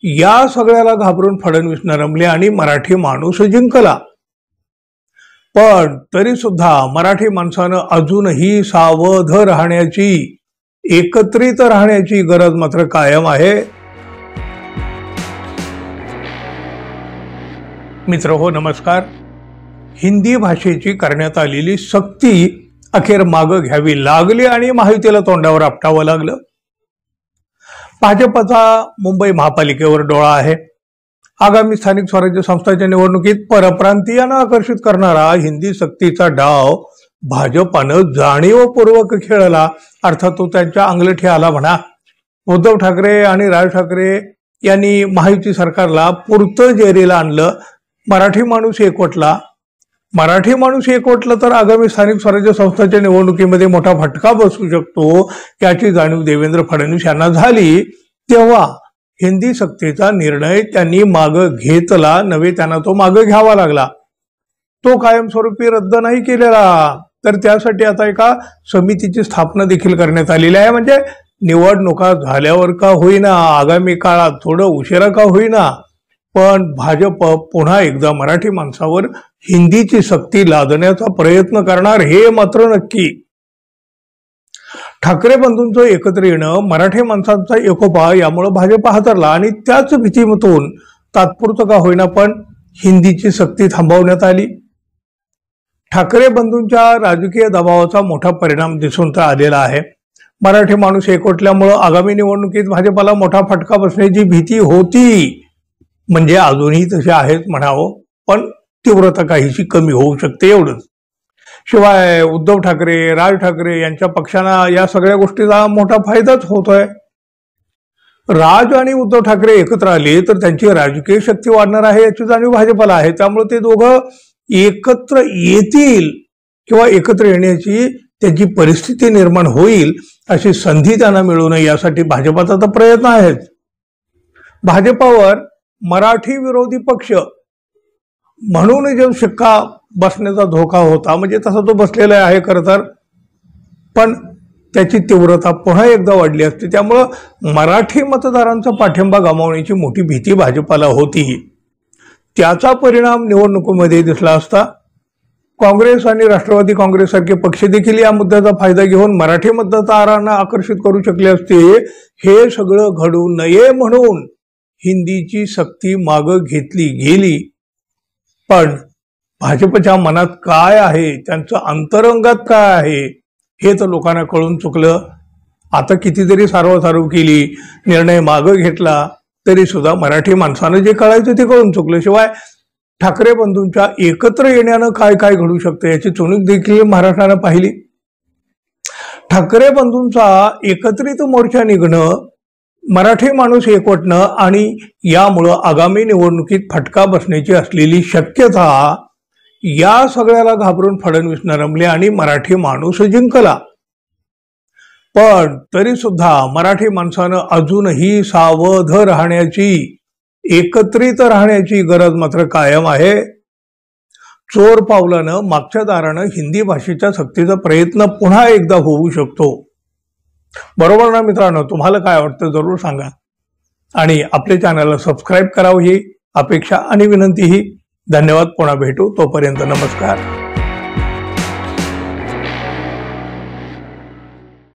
या सगळ्याला घाबरून फडणवीस नरमले आणि मराठी माणूस जिंकला। पण तरी सुद्धा मराठी माणसानं अजूनही सावध राहण्याची, एकत्रित राहण्याची गरज मात्र कायम आहे। मित्रहो नमस्कार। हिंदी भाषेची करण्यात आलेली सक्ती अखेर मागं घ्यावी लागली आणि महायुतीला तोंडावर आपटावं लागलं। भाजपचा मुंबई महापालिकेवर डोळा आहे। आगामी स्थानिक स्वराज्य संस्थांच्या निवडणुकीत परप्रांतीयांना आकर्षित करणारा हिंदी सक्तीचा डाव भाजपानं जाणीवपूर्वक खेळला, अर्थात तो त्यांच्या अंगलठी आला म्हणा। उद्धव ठाकरे आणि राज ठाकरे यांनी महायुती सरकारला पुरतं जेरीला आणलं। मराठी माणूस एकवटला। मराठी माणूस एकवटलं तर आगामी स्थानिक स्वराज्य संस्थांच्या निवडणुकीमध्ये मोठा फटका बसू शकतो याची जाणीव देवेंद्र फडणवीस यांना झाली। तेव्हा हिंदी सक्तीचा निर्णय त्यांनी मागं घेतला, नव्हे त्यांना तो मागं घ्यावा लागला। तो कायमस्वरूपी रद्द नाही केलेला, तर त्यासाठी आता एका समितीची स्थापना देखील करण्यात आलेली आहे। म्हणजे निवडणुका झाल्यावर का होईना, आगामी काळात थोडं उशिरा का होईना, पण भाजप पुन्हा एकदा मराठी माणसावर हिंदीची सक्ती लादण्याचा प्रयत्न करणार हे मात्र नक्की। ठाकरे बंधूंचं एकत्र येणं, मराठी माणसांचा एकोपा यामुळे भाजप हादरला आणि त्याच भीतीमधून तात्पुरतं का होईना पण हिंदीची सक्ती थांबवण्यात आली। ठाकरे बंधूंच्या राजकीय दबावाचा मोठा परिणाम दिसून तर आलेला आहे। मराठी माणूस एकवटल्यामुळे आगामी निवडणुकीत भाजपला मोठा फटका बसण्याची भीती होती, म्हणजे अजूनही तसे आहेत म्हणावं, पण तीव्रता काहीशी कमी होऊ शकते एवढंच। शिवाय उद्धव ठाकरे, राज ठाकरे यांच्या पक्षांना या सगळ्या गोष्टीचा मोठा फायदाच होतोय। राज आणि उद्धव ठाकरे एकत्र आले तर त्यांची राजकीय शक्ती वाढणार आहे याची जाणीव भाजपला आहे। त्यामुळे ते दोघं एकत्र येतील किंवा एकत्र येण्याची त्यांची परिस्थिती निर्माण होईल अशी संधी त्यांना मिळू नये यासाठी भाजपाचा तर प्रयत्न आहेच। भाजपावर मराठी विरोधी पक्ष म्हणून जो शिक्का बसण्याचा धोका होता, म्हणजे तसा तो बसलेला आहे खरं तर, पण त्याची तीव्रता पुन्हा एकदा वाढली असते। त्यामुळं मराठी मतदारांचा पाठिंबा गमावण्याची मोठी भीती भाजपाला होती। त्याचा परिणाम निवडणुकीमध्ये दिसला असता। काँग्रेस आणि राष्ट्रवादी काँग्रेस सारखे पक्ष देखील या मुद्द्याचा फायदा घेऊन मराठी मतदारांना आकर्षित करू शकले असते। हे सगळं घडू नये म्हणून हिंदीची सक्ती मागं घेतली गेली। पण भाजपच्या मनात काय आहे, त्यांचं अंतरंगात काय आहे, हे तर लोकांना कळून चुकलं। आता कितीतरी सारवासारव केली, निर्णय मागं घेतला, तरी सुद्धा मराठी माणसानं जे कळायचं ते कळून चुकलं। शिवाय ठाकरे बंधूंच्या एकत्र येण्यानं काय काय घडू शकतं याची चुणूक देखील महाराष्ट्रानं पाहिली। ठाकरे बंधूंचा एकत्रित मोर्चा निघणं, मराठी माणूस एकवटणं आणि यामुळं आगामी निवडणुकीत फटका बसण्याची असलेली शक्यता, या सगळ्याला घाबरून फडणवीस नरमले आणि मराठी माणूस जिंकला। पण तरी सुद्धा मराठी माणसानं अजूनही सावध राहण्याची, एकत्रित राहण्याची गरज मात्र कायम आहे। चोर पावलानं मागच्या दारानं हिंदी भाषेच्या सक्तीचा प्रयत्न पुन्हा एकदा होऊ शकतो। बरोबर ना मित्रांनो? तुम्हाला काय वाटतं जरूर सांगा आणि आपल्या चॅनलला सबस्क्राईब करावं ही अपेक्षा आणि विनंतीही। धन्यवाद। पुन्हा भेटू, तोपर्यंत नमस्कार।